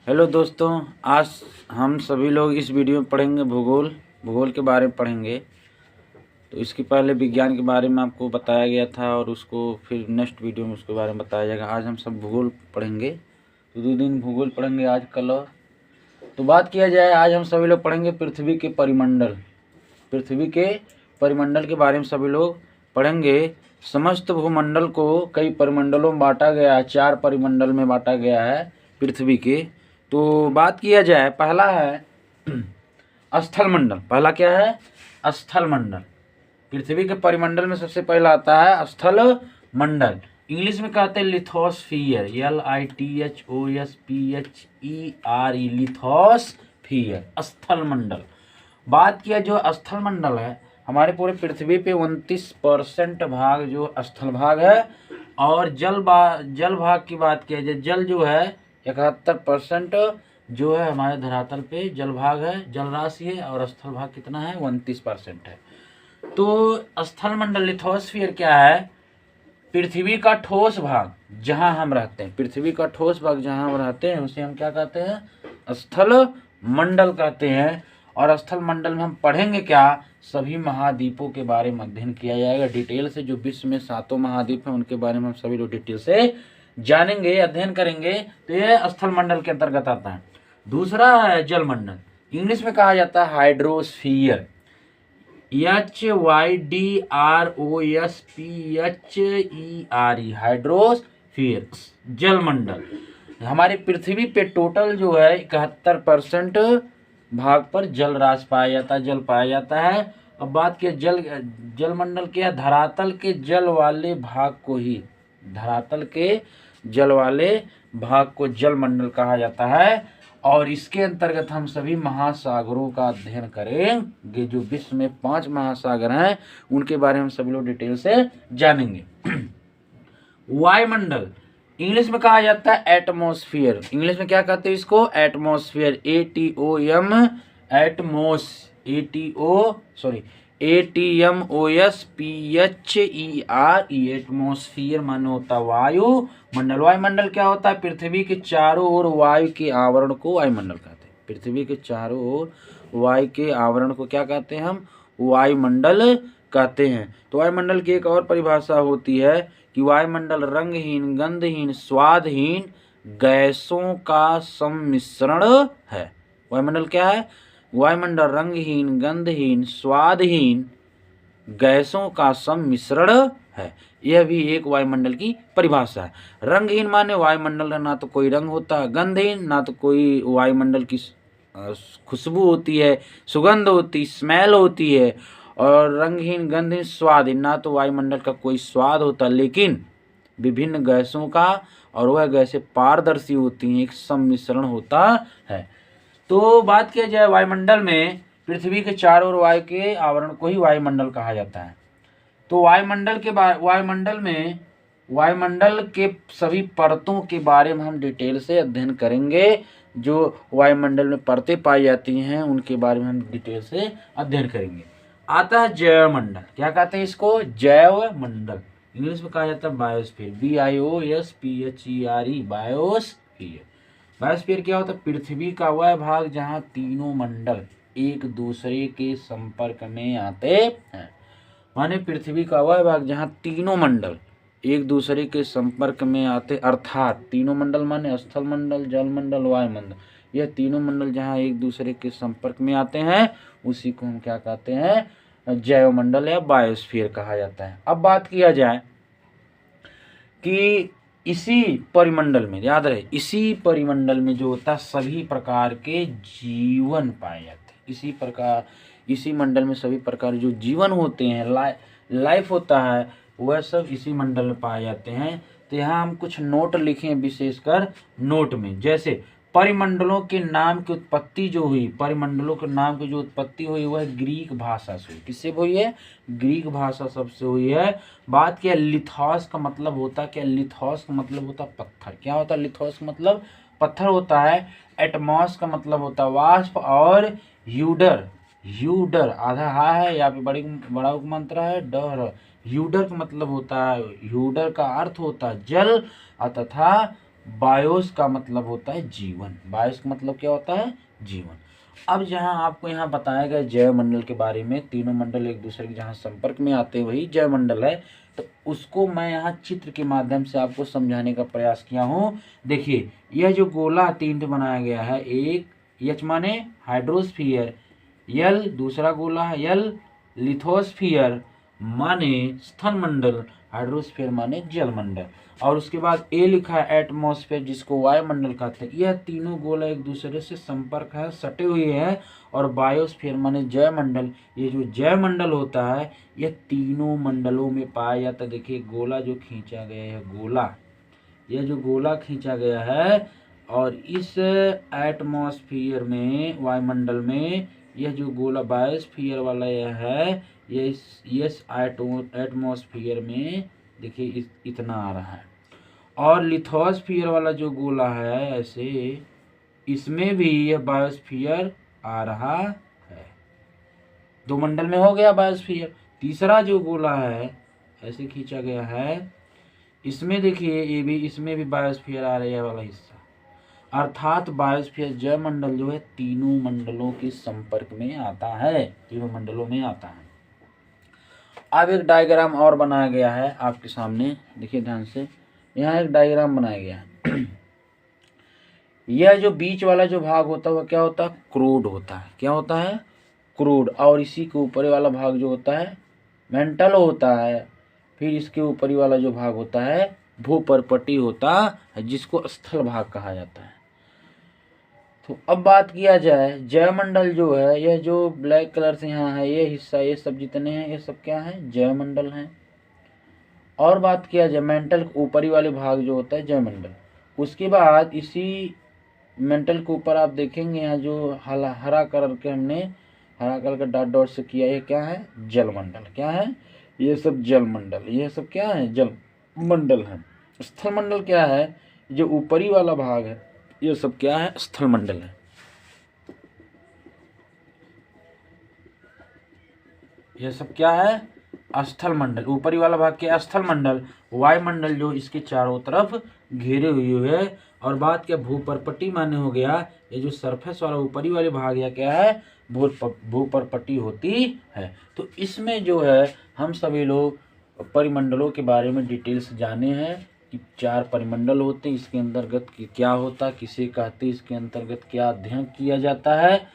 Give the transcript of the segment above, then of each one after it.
Hello दोस्तों, आज हम सभी लोग इस वीडियो में पढ़ेंगे भूगोल के बारे में पढ़ेंगे। तो इसके पहले विज्ञान के बारे में आपको बताया गया था और उसको फिर नेक्स्ट वीडियो में उसके बारे में बताया जाएगा। आज हम सब भूगोल पढ़ेंगे, तो 2 दिन भूगोल पढ़ेंगे, आज कल। तो बात किया जाए, आज हम सभी लोग पढ़ेंगे पृथ्वी के परिमंडल के बारे में सभी लोग पढ़ेंगे। समस्त भूमंडल को कई परिमंडलों में बांटा गया है, 4 परिमंडल में बांटा गया है पृथ्वी के। तो बात किया जाए, पहला है स्थल मंडल। पहला क्या है? स्थल मंडल। पृथ्वी के परिमंडल में सबसे पहला आता है स्थल मंडल। इंग्लिश में कहते हैं लिथोस्फीयर, LITHOSPHERE, लिथोस्फीयर, स्थल मंडल। बात किया जो स्थल मंडल है, हमारे पूरे पृथ्वी पे 29% भाग जो स्थल भाग है, और जल भाग की बात किया जाए, जल जो है 71% जो है हमारे धरातल पे जल भाग है, जल राशि है, और स्थल भाग कितना है? 29% है। तो स्थल मंडल लिथोस्फीयर क्या है? पृथ्वी का ठोस भाग जहां हम रहते हैं, पृथ्वी का ठोस भाग जहां हम रहते हैं, उसे हम क्या कहते हैं? स्थल मंडल कहते हैं। और स्थल मंडल में हम पढ़ेंगे क्या? सभी महाद्वीपों के बारे में अध्ययन किया जाएगा डिटेल से। जो विश्व में 7 महाद्वीप हैं उनके बारे में हम सभी लोग डिटेल से जानेंगे, अध्ययन करेंगे। तो यह स्थल मंडल के अंतर्गत आता है। दूसरा है जल मंडल। इंग्लिश में कहा जाता है हाइड्रोस्फीयर, HYDROSPHERE, हाइड्रोस्फीयर, जल मंडल। हमारी पृथ्वी पे टोटल जो है 71% भाग पर जल राशि पाया जाता है, जल पाया जाता है। अब बात की जल मंडल के धरातल के जल वाले भाग को ही, धरातल के जल वाले भाग को जल मंडल कहा जाता है। और इसके अंतर्गत हम सभी महासागरों का अध्ययन करेंगे। जो विश्व में 5 महासागर हैं उनके बारे में हम सभी लोग डिटेल से जानेंगे। वायुमंडल इंग्लिश में कहा जाता है एटमॉस्फेयर। इंग्लिश में क्या कहते हैं इसको? एटमॉस्फेयर, ATMOSPHERE, एटमॉस्फेयर माने होता वायुमंडल। वायुमंडल क्या होता है? पृथ्वी के चारों ओर वायु के आवरण को वायुमंडल कहते हैं। पृथ्वी के चारों ओर वायु के आवरण को क्या कहते हैं हम? वायुमंडल कहते हैं। तो वायुमंडल की एक और परिभाषा होती है कि वायुमंडल रंगहीन, गंधहीन, स्वादहीन गैसों का सम्मिश्रण है। वायुमंडल क्या है? वायुमंडल रंगहीन, गंधहीन, स्वादहीन गैसों का सम्मिश्रण है। यह भी एक वायुमंडल की परिभाषा है। रंगहीन माने वायुमंडल में ना तो कोई रंग होता है, गंधहीन ना तो कोई वायुमंडल की खुशबू होती है, सुगंध होती, स्मेल होती है। और रंगहीन, गंधहीन, स्वादहीन, ना तो वायुमंडल का कोई स्वाद होता, लेकिन विभिन्न गैसों का, और वह गैसें पारदर्शी होती हैं, एक सम्मिश्रण होता है। तो बात किया जाए वायुमंडल में, पृथ्वी के चारों ओर वायु के आवरण को ही वायुमंडल कहा जाता है। तो वायुमंडल के सभी परतों के बारे में हम डिटेल से अध्ययन करेंगे। जो वायुमंडल में परतें पाई जाती हैं उनके बारे में हम डिटेल से अध्ययन करेंगे। आता है जैव मंडल। क्या कहते हैं इसको? जैव मंडल। इंग्लिश में कहा जाता है बायोस्फीयर, BIOSPHERE, बायोस्फीयर। बायोस्फीयर क्या होता है? पृथ्वी का वह भाग जहां तीनों मंडल एक दूसरे के संपर्क में आते हैं। माने पृथ्वी का वह भाग जहां तीनों मंडल एक दूसरे के संपर्क में आते, अर्थात तीनों मंडल माने स्थल मंडल, जल मंडल, वायुमंडल, यह तीनों मंडल जहां एक दूसरे के संपर्क में आते हैं उसी को हम क्या कहते हैं? जैव मंडल या बायोस्फीयर कहा जाता है। अब बात किया जाए कि इसी परिमंडल में, याद रहे, इसी परिमंडल में जो होता है सभी प्रकार के जीवन पाए जाते हैं। इसी मंडल में सभी प्रकार जो जीवन होते हैं, लाइफ होता है, वह सब इसी मंडल में पाए जाते हैं। तो यहाँ हम कुछ नोट लिखे, विशेषकर नोट में, जैसे परिमंडलों के नाम की उत्पत्ति जो हुई, परिमंडलों के नाम की जो उत्पत्ति हुई वह ग्रीक भाषा से हुई। किससे हुई है? ग्रीक भाषा सबसे हुई है। बात क्या? लिथोस का मतलब होता क्या? लिथोस का मतलब होता पत्थर। क्या होता है लिथोस का मतलब? पत्थर होता है। एटमॉस का मतलब होता वाष्प, और यूडर आधा हा है, यहाँ पे बड़ा उपमंत्रा है डर। यूडर का मतलब होता है, यूडर का अर्थ होता है जल तथा बायोस का मतलब होता है जीवन। बायोस का मतलब क्या होता है? जीवन। अब जहाँ आपको यहाँ बताया गया जैव मंडल के बारे में, तीनों मंडल एक दूसरे के जहाँ संपर्क में आते हैं वही जैव मंडल है, तो उसको मैं यहाँ चित्र के माध्यम से आपको समझाने का प्रयास किया हूँ। देखिए यह जो गोला तीन बनाया गया है, एक एच माने हाइड्रोस्फीयर, यल दूसरा गोला है यल लिथोस्फीयर माने स्थल मंडल, हाइड्रोस्फीयर माने जल मंडल, और उसके बाद ए लिखा है एटमॉस्फेयर जिसको वायुमंडल कहते हैं। यह तीनों गोला एक दूसरे से संपर्क है, सटे हुए हैं, और बायोस्फीयर माने जयमंडल। ये जो जयमंडल होता है यह तीनों मंडलों में पाया जाता है। देखिए गोला जो खींचा गया है, गोला, यह जो गोला खींचा गया है, और इस एटमॉस्फेयर में, वायुमंडल में, यह जो गोला बायोस्फीयर वाला यह है, ये इस एटमॉस्फेयर में देखिए इतना आ रहा है। और लिथोस्फीयर वाला जो गोला है ऐसे, इसमें भी यह बायोस्फीयर आ रहा है। दो मंडल में हो गया बायोस्फीयर। तीसरा जो गोला है ऐसे खींचा गया है, इसमें देखिए ये भी, इसमें भी बायोस्फीयर आ रहा है वाला हिस्सा, अर्थात बायोस्फीयर जयमंडल जो है तीनों मंडलों के संपर्क में आता है, तीनों मंडलों में आता है। अब एक डायग्राम और बनाया गया है आपके सामने, देखिए ध्यान से, यहाँ एक डायग्राम बनाया गया है। यह जो बीच वाला जो भाग होता है वह क्या होता है? क्रूड होता है। क्या होता है? क्रूड। और इसी के ऊपरी वाला भाग जो होता है मेंटल होता है। फिर इसके ऊपरी वाला जो भाग होता है भूपर्पटी होता है, जिसको स्थल भाग कहा जाता है। तो अब बात किया जाए, जयमंडल जो है, यह जो ब्लैक कलर से यहाँ है ये हिस्सा, ये सब जितने हैं ये सब क्या है? जयमंडल हैं। और बात किया जाए मेंटल ऊपरी वाले भाग जो होता है जयमंडल, उसके बाद इसी मेंटल के ऊपर आप देखेंगे यहाँ जो हरा कलर के हमने हरा कलर का डॉट डॉट से किया, ये क्या है? जलमंडल। क्या है? ये सब जलमंडल, ये सब क्या है? जल मंडल है। स्थल मंडल क्या है? जो ऊपरी वाला भाग है ये सब क्या है? स्थल मंडल है। ये सब क्या है? स्थल मंडल। ऊपरी वाला भाग क्या? स्थल मंडल। वायुमंडल जो इसके चारों तरफ घेरे हुए है। और बात क्या? भूपर्पटी माने हो गया ये जो सरफेस वाला ऊपरी वाले भाग या क्या है? भूपर्पटी होती है। तो इसमें जो है हम सभी लोग परिमंडलों के बारे में डिटेल से जाने हैं कि 4 परिमंडल होते हैं, इसके अंतर्गत क्या होता, किसे कहते, इसके अंतर्गत क्या अध्ययन किया जाता है,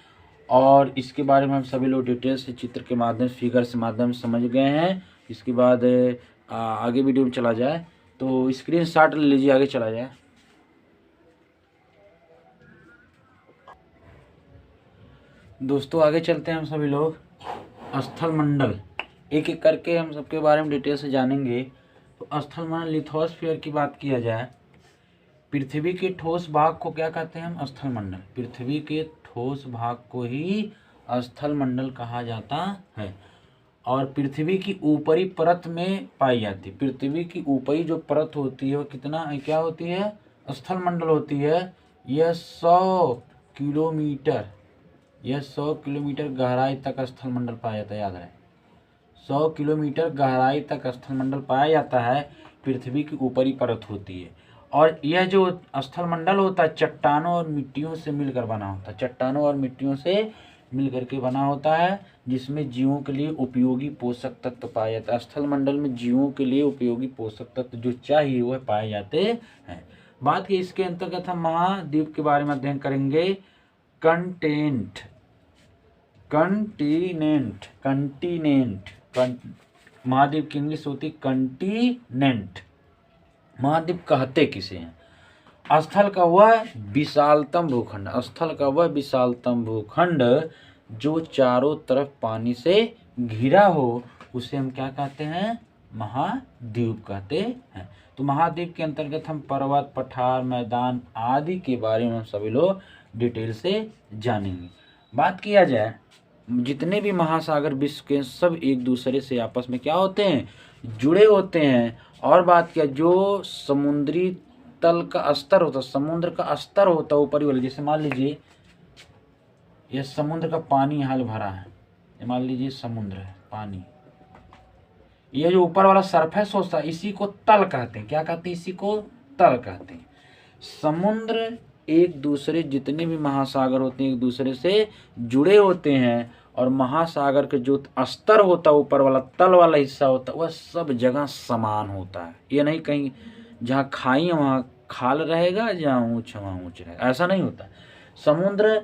और इसके बारे में हम सभी लोग डिटेल से चित्र के माध्यम से, फिगर से माध्यम से समझ गए हैं। इसके बाद आगे वीडियो में चला जाए तो स्क्रीन शॉट ले लीजिए, आगे चला जाए। दोस्तों आगे चलते हैं हम सभी लोग। स्थल मंडल एक एक करके हम सबके बारे में डिटेल से जानेंगे। तो स्थल मंडल, लिथोस्फीयर की बात किया जाए, पृथ्वी के ठोस भाग को क्या कहते हैं हम? स्थल मंडल। पृथ्वी के ठोस भाग को ही स्थल मंडल कहा जाता है। और पृथ्वी की ऊपरी परत में पाई जाती है। पृथ्वी की ऊपरी जो परत होती है वो कितना क्या होती है? स्थल मंडल होती है। यह 100 किलोमीटर, यह 100 किलोमीटर गहराई तक स्थल मंडल पाया जाता है, याद रहे 100 किलोमीटर गहराई तक स्थल मंडल पाया जाता है। पृथ्वी की ऊपरी परत होती है। और यह जो स्थल मंडल होता है चट्टानों और मिट्टियों से मिलकर बना होता है, चट्टानों और मिट्टियों से मिलकर के बना होता है, जिसमें जीवों के लिए उपयोगी पोषक तत्व पाए जाते हैं। स्थल मंडल में जीवों के लिए उपयोगी पोषक तत्व जो चाहिए वह पाए जाते हैं। बात की इसके अंतर्गत हम महाद्वीप के बारे में अध्ययन करेंगे। कंटिनेंट, महाद्वीप की इंग्लिश होती कंटिनेंट। महाद्वीप कहते किसे हैं? स्थल का वह विशालतम भूखंड, स्थल का वह विशालतम भूखंड जो चारों तरफ पानी से घिरा हो, उसे हम क्या कहते हैं? महाद्वीप कहते हैं। तो महाद्वीप के अंतर्गत हम पर्वत, पठार, मैदान आदि के बारे में हम सभी लोग डिटेल से जानेंगे। बात किया जाए, जितने भी महासागर विश्व के सब एक दूसरे से आपस में क्या होते हैं? जुड़े होते हैं। और बात किया, जो समुद्री तल का स्तर होता, समुद्र का स्तर होता है ऊपरी वाले, जैसे मान लीजिए यह समुद्र का पानी हाल भरा है, मान लीजिए समुद्र है पानी, यह जो ऊपर वाला सरफेस होता है इसी को तल कहते हैं। क्या कहते हैं? इसी को तल कहते हैं। समुद्र एक दूसरे, जितने भी महासागर होते हैं एक दूसरे से जुड़े होते हैं, और महासागर के जो स्तर होता है, ऊपर वाला तल वाला हिस्सा होता है, वह सब जगह समान होता है। ये नहीं कहीं जहाँ खाई है वहाँ खाल रहेगा, जहाँ ऊँच है वहाँ ऊँच रहेगा, ऐसा नहीं होता। समुद्र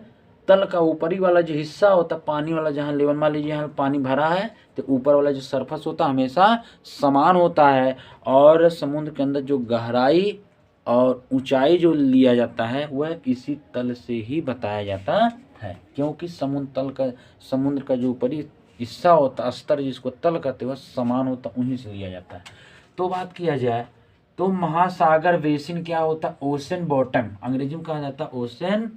तल का ऊपरी वाला जो हिस्सा होता है, पानी वाला, जहाँ लेवल, मान लीजिए यहाँ पानी भरा है तो ऊपर वाला जो सरफेस होता है हमेशा समान होता है। और समुद्र के अंदर जो गहराई और ऊंचाई जो लिया जाता है वह इसी तल से ही बताया जाता है, क्योंकि समुद्र का जो ऊपरी हिस्सा होता, स्तर जिसको तल कहते हैं, वह समान होता, उन्हीं से लिया जाता है। तो बात किया जाए तो महासागर बेसिन क्या होता है? ओशन बॉटम, अंग्रेजी में कहा जाता है ओशन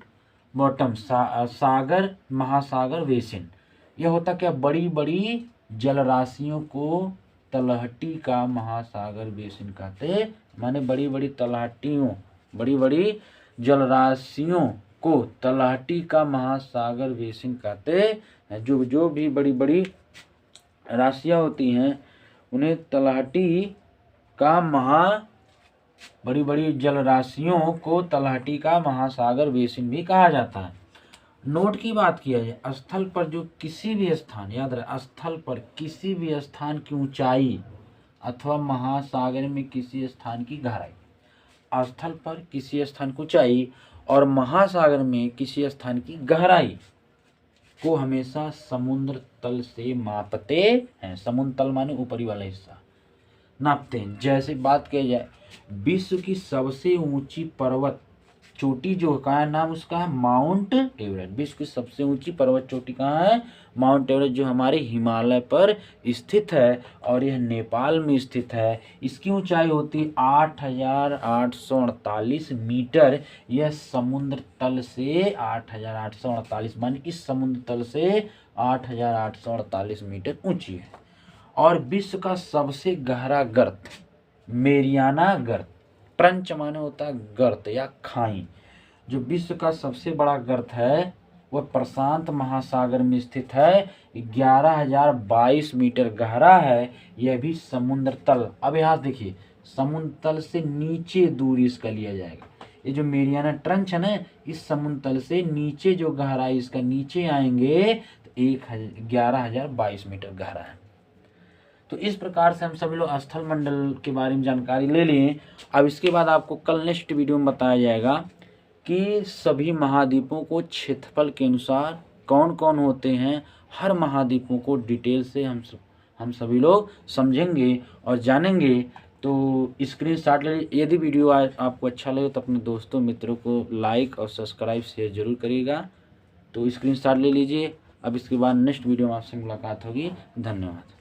बॉटम, सागर, महासागर बेसिन। यह होता क्या? बड़ी बड़ी जलराशियों को तलहटी का महासागर बेसिन कहते, माने बड़ी बड़ी तलहटियों, बड़ी बड़ी जलराशियों को तलहटी का महासागर बेसिन कहते हैं। जो भी बड़ी बड़ी राशियाँ होती हैं उन्हें तलहटी का बड़ी बड़ी जलराशियों को तलहटी का महासागर बेसिन भी कहा जाता है। नोट की बात किया जाए, स्थल पर जो किसी भी स्थान, याद रहे, स्थल पर किसी भी स्थान की ऊंचाई अथवा महासागर में किसी स्थान की गहराई, स्थल पर किसी स्थान की ऊंचाई और महासागर में किसी स्थान की गहराई को हमेशा समुद्र तल से मापते हैं। समुद्र तल माने ऊपरी वाला हिस्सा नापते हैं। जैसे बात की जाए, विश्व की सबसे ऊंची पर्वत चोटी जो कहाँ है, नाम उसका है माउंट एवरेस्ट। विश्व की सबसे ऊंची पर्वत चोटी कहाँ है? माउंट एवरेस्ट, जो हमारे हिमालय पर स्थित है और यह नेपाल में स्थित है। इसकी ऊंचाई होती है 8,848 मीटर। यह समुद्र तल से 8,848 माने इस समुद्र तल से 8,848 मीटर ऊंची है। और विश्व का सबसे गहरा गर्त मेरियाना गर्त, ट्रंच माने होता है गर्त या खाई, जो विश्व का सबसे बड़ा गर्त है वह प्रशांत महासागर में स्थित है। 11,022 मीटर गहरा है। यह भी समुद्र तल, अब यहाँ देखिए, समुद्र तल से नीचे दूरी इसका लिया जाएगा। ये जो मेरियाना ट्रंच है ना, इस समुद्र तल से नीचे जो गहराई इसका नीचे आएंगे तो 11,022 मीटर गहरा है। तो इस प्रकार से हम सभी लोग स्थल मंडल के बारे में जानकारी ले लें। अब इसके बाद आपको कल नेक्स्ट वीडियो में बताया जाएगा कि सभी महाद्वीपों को क्षेत्रफल के अनुसार कौन कौन होते हैं। हर महाद्वीपों को डिटेल से हम सभी लोग समझेंगे और जानेंगे। तो स्क्रीनशॉट ले। यदि वीडियो आपको अच्छा लगे तो अपने दोस्तों मित्रों को लाइक और सब्सक्राइब शेयर जरूर करिएगा। तो स्क्रीनशॉट ले लीजिए। अब इसके बाद नेक्स्ट वीडियो में आपसे मुलाकात होगी। धन्यवाद।